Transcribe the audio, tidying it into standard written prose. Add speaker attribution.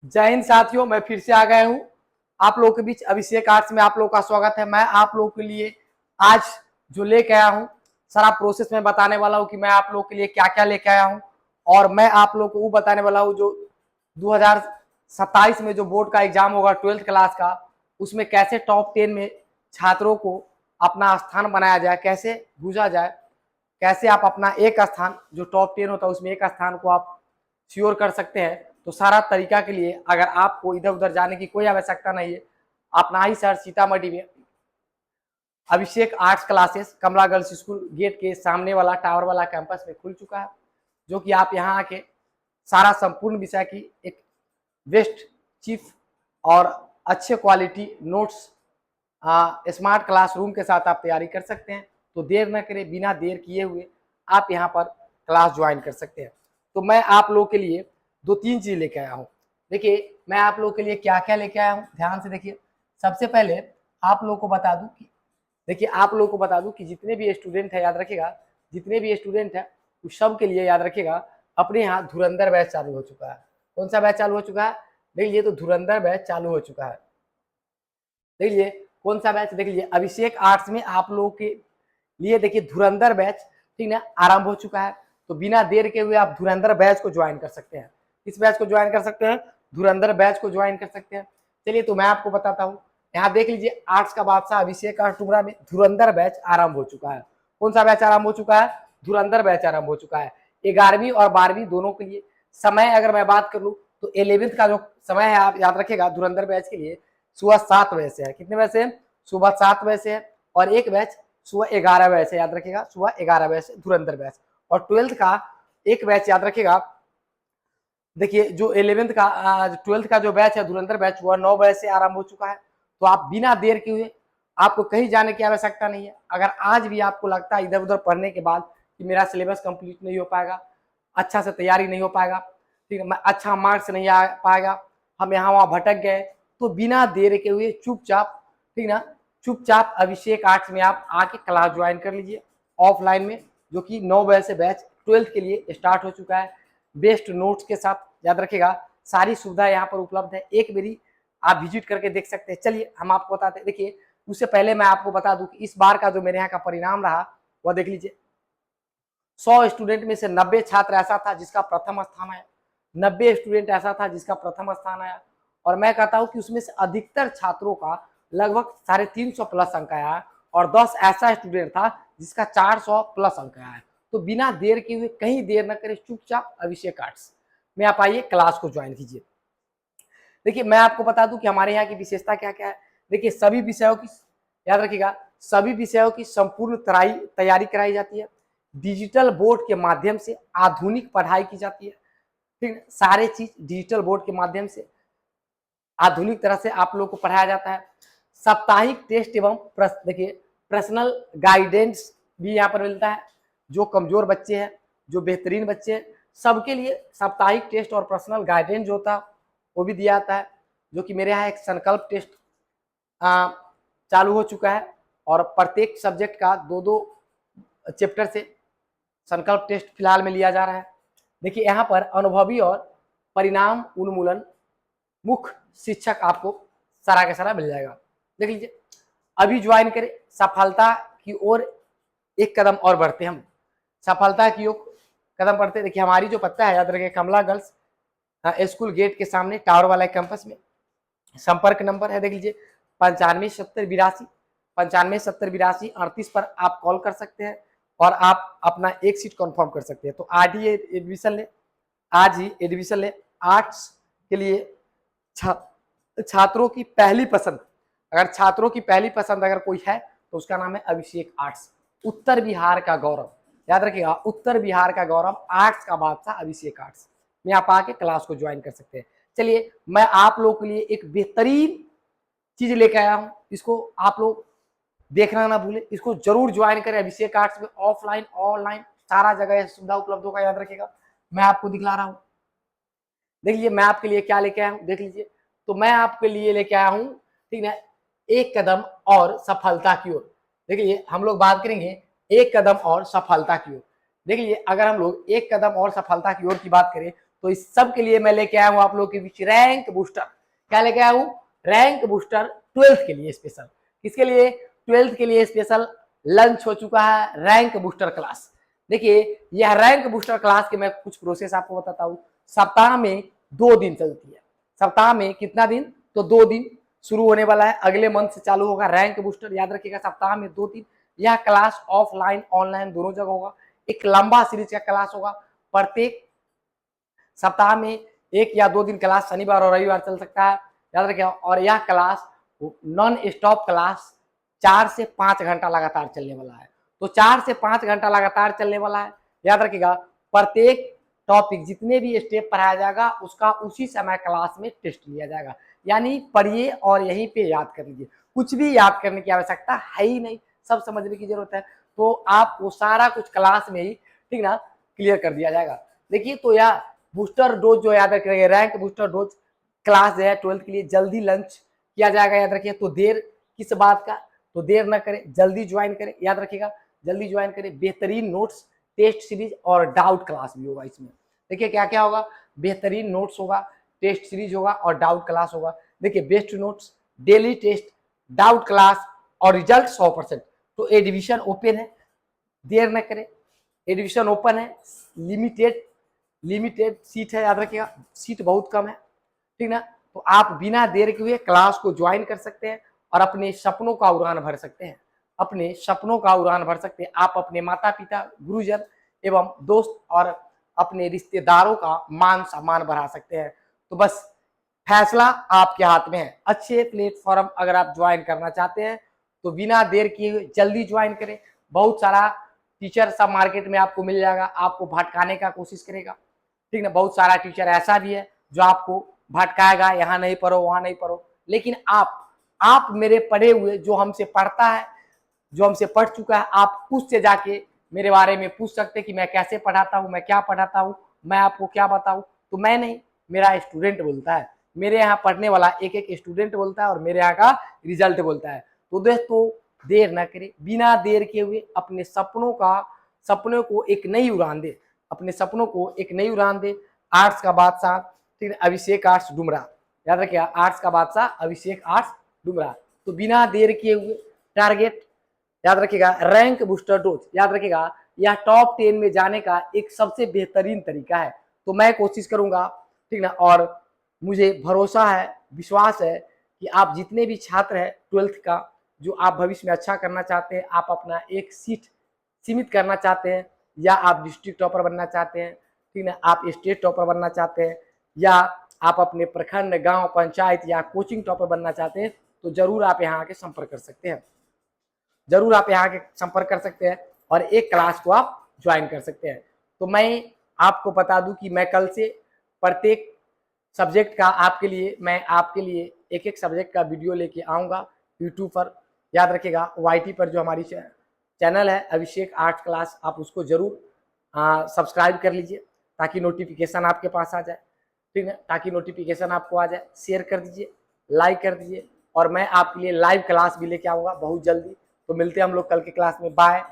Speaker 1: जय हिंद साथियों, मैं फिर से आ गया हूँ आप लोगों के बीच। अभिषेक आर्ट्स में आप लोगों का स्वागत है। मैं आप लोगों के लिए आज जो लेके आया हूँ सारा प्रोसेस में बताने वाला हूँ कि मैं आप लोगों के लिए क्या क्या लेके आया हूँ। और मैं आप लोगों को वो बताने वाला हूँ जो 2027 में जो बोर्ड का एग्जाम होगा 12th क्लास का, उसमें कैसे टॉप 10 में छात्रों को अपना स्थान बनाया जाए, कैसे भेजा जाए, कैसे आप अपना एक स्थान जो टॉप 10 होता है उसमें एक स्थान को आप श्योर कर सकते हैं। तो सारा तरीका के लिए अगर आपको इधर उधर जाने की कोई आवश्यकता नहीं है, अपना ही शहर सीतामढ़ी में अभिषेक आर्ट्स क्लासेस कमला गर्ल्स स्कूल गेट के सामने वाला टावर वाला कैंपस में खुल चुका है, जो कि आप यहाँ आके सारा संपूर्ण विषय की एक बेस्ट चीफ और अच्छे क्वालिटी नोट्स स्मार्ट क्लासरूम के साथ आप तैयारी कर सकते हैं। तो देर न करें, बिना देर किए हुए आप यहाँ पर क्लास ज्वाइन कर सकते हैं। तो मैं आप लोगों के लिए 2-3 चीज लेके आया हूँ। देखिए मैं आप लोगों के लिए क्या क्या लेके आया हूँ, ध्यान से देखिए। सबसे पहले आप लोगों को बता दूं कि देखिए आप लोगों को बता दूं कि जितने भी स्टूडेंट है, याद रखिएगा, जितने भी स्टूडेंट है उस सब के लिए याद रखिएगा, अपने यहाँ धुरंधर बैच चालू हो चुका है। कौन सा बैच चालू हो चुका है? देख लीजिए, तो धुरंधर बैच चालू हो चुका है। देख लीजिए कौन सा बैच, देख लीजिए अभिषेक आर्ट्स में आप लोगों के लिए देखिए धुरंधर बैच, ठीक ना, आरंभ हो चुका है। तो बिना देर के हुए आप धुरंधर बैच को ज्वाइन कर सकते हैं। किस बैच को ज्वाइन कर सकते हैं? धुरंधर बैच को ज्वाइन कर सकते हैं। चलिए तो मैं आपको बताता हूँ। यहाँ देख लीजिए, आर्ट्स का बादशाह अभिषेक आर्ट टुमरा में धुरंधर बैच आरंभ हो चुका है। कौन सा बैच आरंभ हो चुका है? धुरंधर बैच आरंभ हो चुका है। 11वीं और 12वीं दोनों के लिए समय अगर मैं बात कर लूँ तो 11वीं का जो समय है आप याद रखिएगा धुरंधर बैच के लिए सुबह 7 बजे से है। कितने बजे से? सुबह 7 बजे से है। और एक बैच सुबह 11 बजे से, याद रखिएगा सुबह 11 बजे से धुरंधर बैच। और 12th का एक बैच याद रखिएगा, देखिए जो 11th का 12th का जो बैच है धुरंधर बैच, वह 9 बजे से आरंभ हो चुका है। तो आप बिना देर के हुए, आपको कहीं जाने की आवश्यकता नहीं है। अगर आज भी आपको लगता है इधर उधर पढ़ने के बाद कि मेरा सिलेबस कंप्लीट नहीं हो पाएगा, अच्छा से तैयारी नहीं हो पाएगा, ठीक है, मैं अच्छा मार्क्स नहीं आ पाएगा, हम यहाँ वहाँ भटक गए, तो बिना देर के हुए चुपचाप, ठीक ना, चुपचाप अभिषेक आर्ट्स में आप आके क्लास ज्वाइन कर लीजिए ऑफलाइन में, जो कि 9 बजे से बैच 12th के लिए स्टार्ट हो चुका है। बेस्ट नोट्स के साथ, याद रखिएगा सारी सुविधा यहाँ पर उपलब्ध है। एक मेरी आप विजिट करके देख सकते हैं। चलिए हम आपको बताते हैं। देखिए उससे पहले मैं आपको बता दूं कि इस बार का जो मेरे यहाँ का परिणाम रहा वह देख लीजिए। 100 स्टूडेंट में से 90 छात्र ऐसा था जिसका प्रथम स्थान आया, 90 स्टूडेंट ऐसा था जिसका प्रथम स्थान आया। और मैं कहता हूं कि उसमें से अधिकतर छात्रों का लगभग 350 प्लस अंक आया और 10 ऐसा स्टूडेंट था जिसका 400 प्लस अंक आया। तो बिना देर के हुए, कहीं देर न करें, चुपचाप अभिषेक आर्ट्स में आप आइए, क्लास को ज्वाइन कीजिए। देखिए मैं आपको बता दूं कि हमारे यहाँ की विशेषता क्या क्या है। देखिए सभी विषयों की, याद रखिएगा, सभी विषयों की संपूर्ण तैयारी कराई जाती है। डिजिटल बोर्ड के माध्यम से आधुनिक पढ़ाई की जाती है। ठीक है, सारे चीज डिजिटल बोर्ड के माध्यम से आधुनिक तरह से आप लोग को पढ़ाया जाता है। साप्ताहिक टेस्ट एवं देखिए पर्सनल गाइडेंस भी यहाँ पर मिलता है। जो कमजोर बच्चे हैं, जो बेहतरीन बच्चे हैं, सबके लिए साप्ताहिक टेस्ट और पर्सनल गाइडेंस जो होता है वो भी दिया जाता है। जो कि मेरे यहाँ एक संकल्प टेस्ट चालू हो चुका है और प्रत्येक सब्जेक्ट का 2-2 चैप्टर से संकल्प टेस्ट फिलहाल में लिया जा रहा है। देखिए यहाँ पर अनुभवी और परिणाम उन्मूलन मुख्य शिक्षक आपको सारा का सारा मिल जाएगा। देख लीजिए, अभी ज्वाइन करें, सफलता की ओर एक कदम और बढ़ते हम, सफलता की ओर कदम बढ़ते। देखिए हमारी जो पता है, याद रखिए, कमला गर्ल्स स्कूल गेट के सामने टावर वाला कैंपस में। संपर्क नंबर है, देख लीजिए 957082 पर आप कॉल कर सकते हैं और आप अपना एक सीट कंफर्म कर सकते हैं। तो आज ही एडमिशन ले, आज ही एडमिशन ले। आर्ट्स के लिए छात्रों की पहली पसंद, अगर छात्रों की पहली पसंद अगर कोई है तो उसका नाम है अभिषेक आर्ट्स। उत्तर बिहार का गौरव, याद रखिएगा, उत्तर बिहार का गौरव, आर्ट्स का बादशाह अभिषेक आर्ट्स में आप आके क्लास को ज्वाइन कर सकते हैं। चलिए मैं आप लोगों के लिए एक बेहतरीन चीज लेकर आया हूं, इसको आप लोग देखना ना भूले, इसको जरूर ज्वाइन करें। अभिषेक आर्ट्स में ऑफलाइन ऑनलाइन सारा जगह सुविधा उपलब्ध होगा, याद रखिएगा। मैं आपको दिखला रहा हूं, देख लीजिए मैं आपके लिए क्या लेके आया हूं, देख लीजिए। तो मैं आपके लिए लेके आया हूं, ठीक है, एक कदम और सफलता की ओर। देखिए हम लोग बात करेंगे एक कदम और सफलता की ओर। देख लीजिए अगर हम लोग एक कदम और सफलता की ओर की बात करें तो इस सब के लिए मैं लेके आया हूँ आप लोगों के बीच रैंक बूस्टर। क्या लेके आया हूँ? रैंक बूस्टर 12th के लिए स्पेशल। किसके लिए? 12th के लिए स्पेशल लंच हो चुका है रैंक बूस्टर क्लास। देखिए यह रैंक बूस्टर क्लास के मैं कुछ प्रोसेस आपको बताता हूँ। सप्ताह में 2 दिन चलती है। सप्ताह में कितना दिन? तो 2 दिन शुरू होने वाला है, अगले मंथ से चालू होगा रैंक बूस्टर। याद रखिएगा सप्ताह में 2 दिन। यह क्लास ऑफलाइन ऑनलाइन दोनों जगह होगा। एक लंबा सीरीज का क्लास होगा। प्रत्येक सप्ताह में 1 या 2 दिन क्लास शनिवार और रविवार चल सकता है। याद रखिएगा। और यह क्लास नॉन स्टॉप क्लास 4 से 5 घंटा लगातार चलने वाला है। तो 4 से 5 घंटा लगातार चलने वाला है। याद रखिएगा प्रत्येक टॉपिक जितने भी स्टेप पढ़ाया जाएगा उसका उसी समय क्लास में टेस्ट लिया जाएगा। यानी पढ़िए और यहीं पे याद कर लीजिए। कुछ भी याद करने की आवश्यकता है ही नहीं, सब समझने की जरूरत है। तो आपको सारा कुछ क्लास में ही ठीक ना क्लियर कर दिया जाएगा। देखिए तो यह बूस्टर डोज जो याद रखिएगा रैंक बूस्टर डोज क्लास जो है 12th के लिए जल्दी लंच किया जाएगा। याद रखिए तो देर किस बात का? तो देर न करें, जल्दी ज्वाइन करें। याद रखिएगा जल्दी ज्वाइन करें। बेहतरीन नोट्स, टेस्ट सीरीज और डाउट क्लास भी होगा इसमें। देखिए क्या क्या होगा? बेहतरीन नोट्स होगा, टेस्ट सीरीज होगा और डाउट क्लास होगा। देखिए best notes, daily test, doubt class और रिजल्ट 100%। तो एडमिशन ओपन है, देर न करें। एडमिशन ओपन है, लिमिटेड सीट है। याद रखिएगा सीट बहुत कम है, ठीक ना। तो आप बिना देर के हुए क्लास को ज्वाइन कर सकते हैं और अपने सपनों का उड़ान भर सकते हैं। अपने सपनों का उड़ान भर सकते हैं। आप अपने माता पिता, गुरुजन एवं दोस्त और अपने रिश्तेदारों का मान सम्मान बढ़ा सकते हैं। तो बस फैसला आपके हाथ में है। अच्छे प्लेटफॉर्म अगर आप ज्वाइन करना चाहते हैं तो बिना देर किए जल्दी ज्वाइन करें। बहुत सारा टीचर सब मार्केट में आपको मिल जाएगा, आपको भटकाने का कोशिश करेगा, ठीक ना। बहुत सारा टीचर ऐसा भी है जो आपको भटकाएगा, यहाँ नहीं पढ़ो वहां नहीं पढ़ो। लेकिन आप मेरे पढ़े हुए जो हमसे पढ़ता है, जो हमसे पढ़ चुका है, आप उससे जाके मेरे बारे में पूछ सकते कि मैं कैसे पढ़ाता हूँ, मैं क्या पढ़ाता हूँ, मैं आपको क्या बताऊँ। तो मैं नहीं, मेरा स्टूडेंट बोलता है। मेरे यहाँ पढ़ने वाला एक एक स्टूडेंट बोलता है और मेरे यहाँ का रिजल्ट बोलता है। तो दोस्तों देर ना करें, बिना देर के हुए अपने सपनों को एक नई उड़ान दे। अपने सपनों को एक नई उड़ान दे। आर्ट्स का बादशाह ठीक है अभिषेक आर्ट्स डुमरा। याद रखिएगा आर्ट्स का बादशाह अभिषेक आर्ट्स डुमरा। तो बिना देर किए हुए टारगेट याद रखिएगा रैंक बूस्टर डोज। याद रखिएगा यह टॉप 10 में जाने का एक सबसे बेहतरीन तरीका है। तो मैं कोशिश करूंगा ठीक ना। और मुझे भरोसा है, विश्वास है कि आप जितने भी छात्र हैं 12th का, जो आप भविष्य में अच्छा करना चाहते हैं, आप अपना एक सीट सीमित करना चाहते हैं, या आप डिस्ट्रिक्ट टॉपर बनना चाहते हैं, ठीक ना, आप स्टेट टॉपर बनना चाहते हैं, या आप अपने प्रखंड, गांव, पंचायत या कोचिंग टॉपर बनना चाहते हैं, तो जरूर आप यहाँ आके संपर्क कर सकते हैं। जरूर आप यहाँ आके संपर्क कर सकते हैं और एक क्लास को आप ज्वाइन कर सकते हैं। तो मैं आपको बता दूं कि मैं कल से प्रत्येक सब्जेक्ट का आपके लिए एक एक सब्जेक्ट का वीडियो लेके आऊँगा यूट्यूब पर। याद रखिएगा YT पर जो हमारी चैनल है अभिषेक आर्ट क्लास, आप उसको जरूर सब्सक्राइब कर लीजिए ताकि नोटिफिकेशन आपके पास आ जाए, ठीक है, ताकि नोटिफिकेशन आपको आ जाए। शेयर कर दीजिए, लाइक कर दीजिए और मैं आपके लिए लाइव क्लास भी लेके आऊँगा बहुत जल्दी। तो मिलते हैं हम लोग कल के क्लास में। बाय।